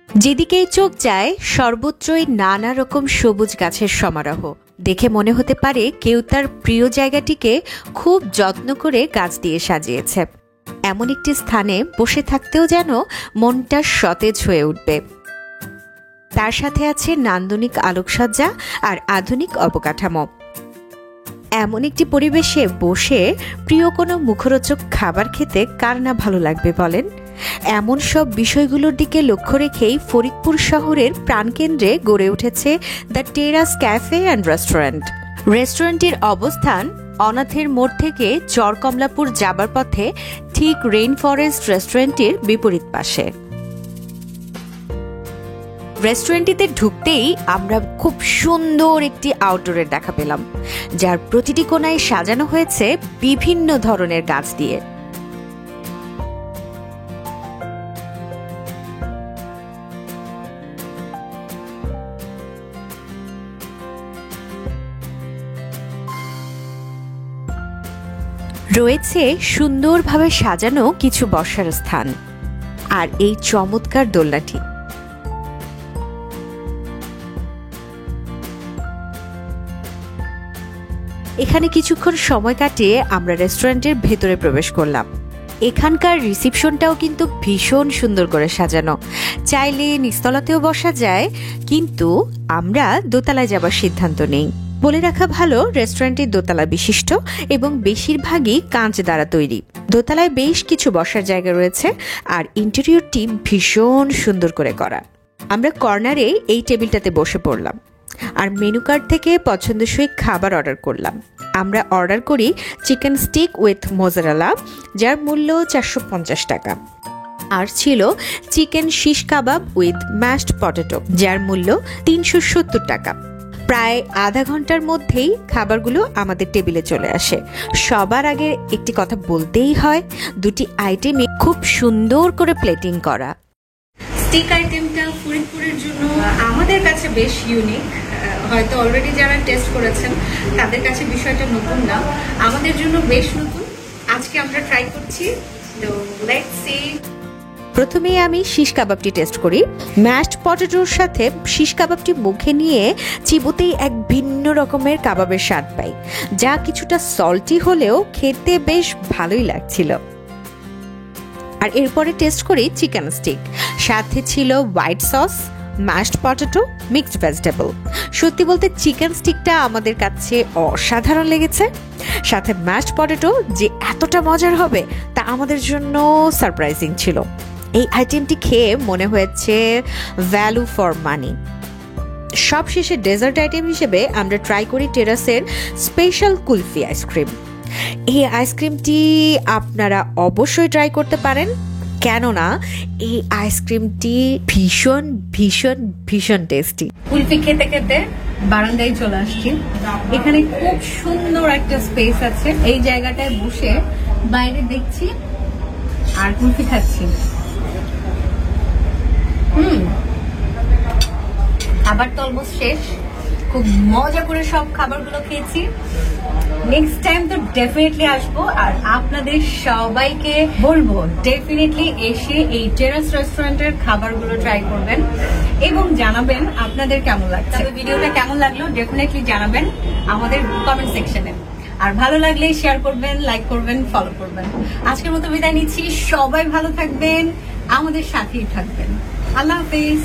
যেদিকেই চোখ যায় সর্বত্রই নানা রকম সবুজ গাছের সমারোহ। দেখে মনে হতে পারে কেউ তার প্রিয় জায়গাটিকে খুব যত্ন করে গাছ দিয়ে সাজিয়েছে। এমন একটি স্থানে বসে থাকতেও যেন মনটা সতেজ হয়ে উঠবে। তার সাথে আছে নান্দনিক আলোকসজ্জা আর আধুনিক অবকাঠামো। এমন একটি পরিবেশে বসে প্রিয় কোনো মুখরোচক খাবার খেতে কার না ভালো লাগবে বলেন? এমন সব বিষয়গুলোর দিকে লক্ষ্য রেখেই ফরিদপুর শহরের প্রাণকেন্দ্রে গড়ে উঠেছে দ্য টেরাস ক্যাফে অ্যান্ড রেস্টুরেন্ট। রেস্টুরেন্টটির অবস্থান অনাথের মোড় থেকে চরকমলাপুর যাবার পথে ঠিক রেইন ফরেস্ট রেস্টুরেন্টটির বিপরীত পাশে। রেস্টুরেন্টটিতে ঢুকতেই আমরা খুব সুন্দর একটি আউটডোরের দেখা পেলাম, যার প্রতিটি কোণায় সাজানো হয়েছে বিভিন্ন ধরনের গাছ দিয়ে। রয়েছে সুন্দরভাবে সাজানো কিছু বসার স্থান আর এই চমৎকার দোলনাটি। এখানে কিছুক্ষণ সময় কাটিয়ে আমরা রেস্টুরেন্টের ভেতরে প্রবেশ করলাম। এখানকার রিসিপশনটাও কিন্তু ভীষণ সুন্দর করে সাজানো। চাইলে নিচতলাতেও বসা যায়, কিন্তু আমরা দোতলায় যাবার সিদ্ধান্ত নেই। বলে রাখা ভালো, রেস্টুরেন্টটি দোতলা বিশিষ্ট এবং বেশিরভাগই কাঁচ দ্বারা তৈরি। দোতলায় বেশ কিছু বসার জায়গা রয়েছে আর ইন্টেরিয়রটি ভীষণ সুন্দর করে করা। আমরা কর্নারে এই টেবিলটাতে বসে পড়লাম আর মেনু কার্ড থেকে পছন্দসই খাবার অর্ডার করলাম। আমরা অর্ডার করি চিকেন স্টিক উইথ মোজারেলা, যার মূল্য 450 টাকা, আর ছিল chicken shish kebab with mashed potato, যার মূল্য 370 টাকা। প্রায় আধা ঘন্টার মধ্যেই খাবারগুলো আমাদের টেবিলে চলে আসে। সবার আগে একটি কথা বলতেই হয়, দুটি আইটেমে খুব সুন্দর করে প্লেটিং করা। স্টিক আইটেমটা ফরিদপুরের জন্য আমাদের কাছে বেশ ইউনিক। হয়তো অলরেডি যারা টেস্ট করেছেন তাদের কাছে বিষয়টা নতুন না, আমাদের জন্য বেশ নতুন। আজকে আমরা ট্রাই করছি, তো লেটস সি। প্রথমেই আমি শিশ কাবাবটি টেস্ট করি। ম্যাশড পটেটোর সাথে শিশ কাবাবটি মুখে নিয়ে চিবোতেই এক ভিন্ন রকমের কাবাবের স্বাদ পাই, যা কিছুটা সল্টি হলেও খেতে বেশ ভালোই লাগছিল। আর এরপরে টেস্ট করি চিকেন স্টিক, সাথে ছিল white sauce, mashed potato, mixed vegetable. সত্যি বলতে চিকেন স্টিকটা আমাদের কাছে অসাধারণ লেগেছে। সাথে ম্যাশড পটেটো যে এতটা মজার হবে তা আমাদের জন্য সারপ্রাইজিং ছিল। এই আইটেমটি খেয়ে মনে হয়েছে ভ্যালু ফর মানি। সবশেষে ডেজার্ট আইটেম হিসেবে আমরা ট্রাই করি টেরাসের স্পেশাল কুলফি আইসক্রিম। এই আইসক্রিমটি আপনারা অবশ্যই ট্রাই করতে পারেন, কেননা এই আইসক্রিমটি ভীষণ ভীষণ ভীষণ টেস্টি। কুলফি খেতে খেতে বারান্দায় চলে আসছি। এখানে খুব সুন্দর একটা স্পেস আছে, এই জায়গাটায় বসে বাইরে দেখছি আর কুলফি খাচ্ছি। খাবার তো অলমোস্ট শেষ, খুব মজা করে সব খাবারগুলো খেয়েছি। নেক্সট টাইম তো ডেফিনেটলি আসবো, আর আপনাদের সবাইকে বলবো ডেফিনেটলি এসে এই টেরাস রেস্টুরেন্টের খাবারগুলো ট্রাই করবেন এবং জানাবেন আপনাদের কেমন লাগছে। ভিডিওটা কেমন লাগলো ডেফিনেটলি জানাবেন আমাদের কমেন্ট সেকশনে। আর ভালো লাগলে শেয়ার করবেন, লাইক করবেন, ফলো করবেন। আজকের মতো বিদায় নিচ্ছি, সবাই ভালো থাকবেন, আমাদের সাথেই থাকবেন। আল্লাহ হাফেজ।